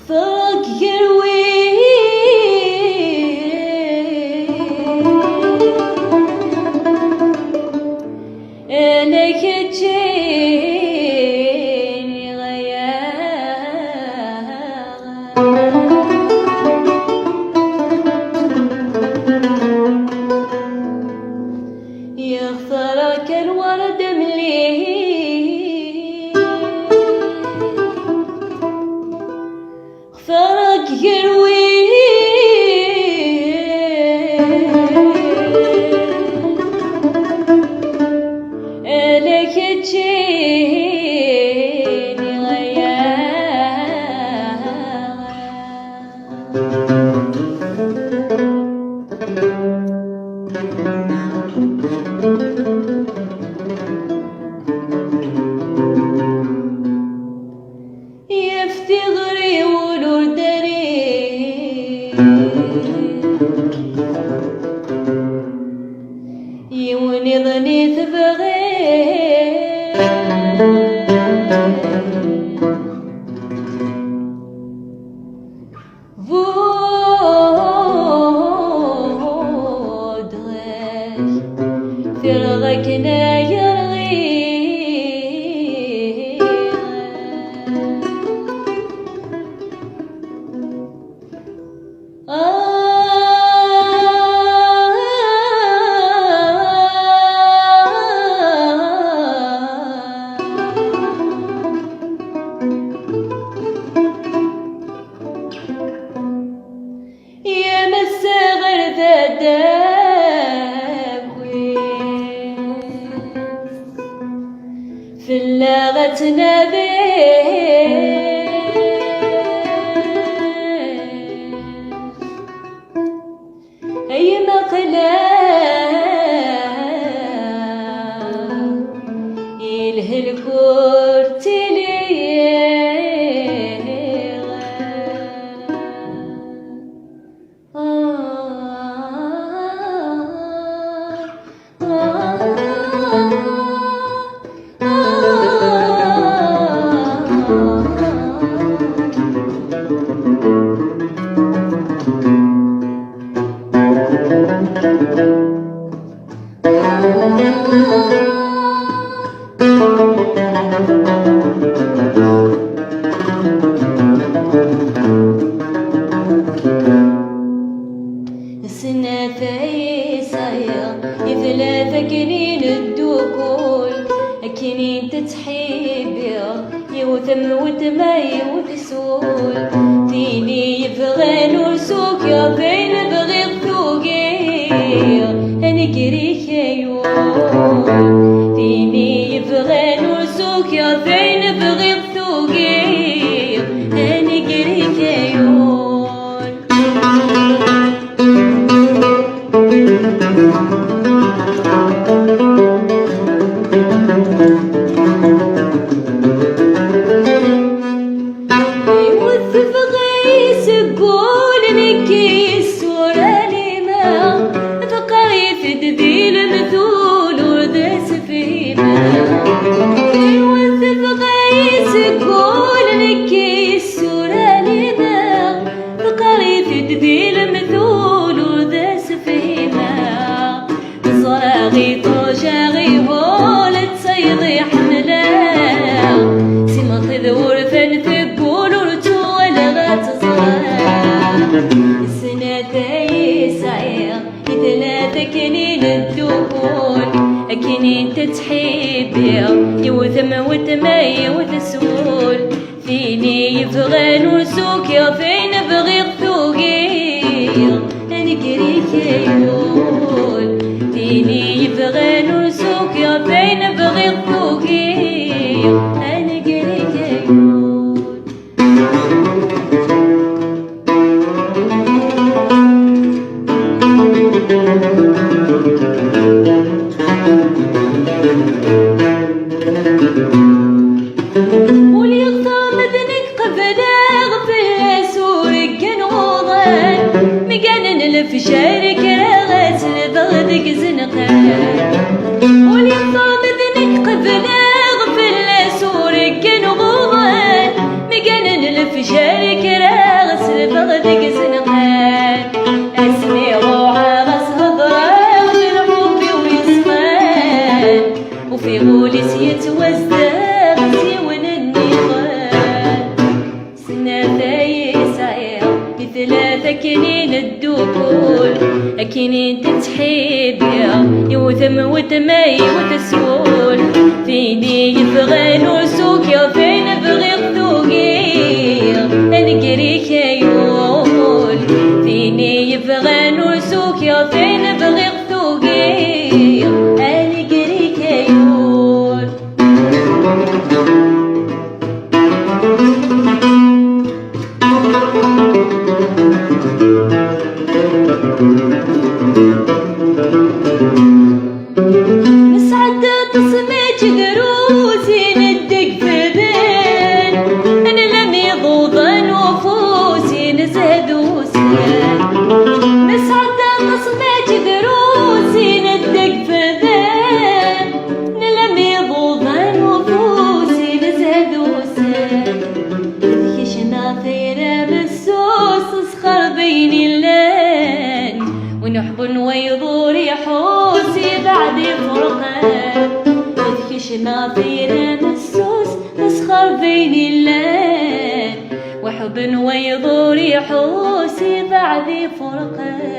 خفاك يروي انا كتجيني غيار يخسرك الورد مليه خسرك يروي لك تجيني يفتغري ولور داري يوني ظني تبغي فرغك نايرغي يا مساغر ذا في اللغة نبي أي مقلة يلهي الكورتيلي ثلاثة كنين الدخول كنين تتحيبي يوثم وتما يوثسول فيني يبغى نرسوك يا فين بغي الثوقي أنا كريك يوم فيني يبغى نرسوك يا فين بغي الثوقي أنا كريك يوم كنين تتحيبي يوثم وتما يوثسول فيني يبغى نرسوك يا فين بغي الثوقي أنا كريك يقول فيني يبغى نرسوك يا فين بغي الثوقي وليغطى مذنك قبل غفل سورك كنوضان مقانن الفشار كراغات لبغدك زنقان وليغطى مذنك قبل غفل سورك كنوضان مقانن الفشار كراغات لبغدك زنقان اسمي روعة غس هضرة بالحب ويسخان وفي غولس يتوزدان ثلاثة كنين الدخول كنين تتحيب يا وثم وتمي وتسول فيني يبغى نوسوك يا فين بغي الثوقير نقريك يقول فيني يبغى نوسوك يا فين بغي الثوقير نقريك يقول مسعد تصميت دروسي ندق في ذين انا لم يضوضا نفوسي نزهد وسيان مسعد تصميت دروسي ندق في ذين انا لم يضوضا نفوسي نزهد وسيان خشنا ثيرة بالسوس صخر بين الليل ونحب ويضور يحوسي بعد فرقان خشنا ثيرة بالسوس صخر بين الليل وحب ويضور يحوسي بعد فرقان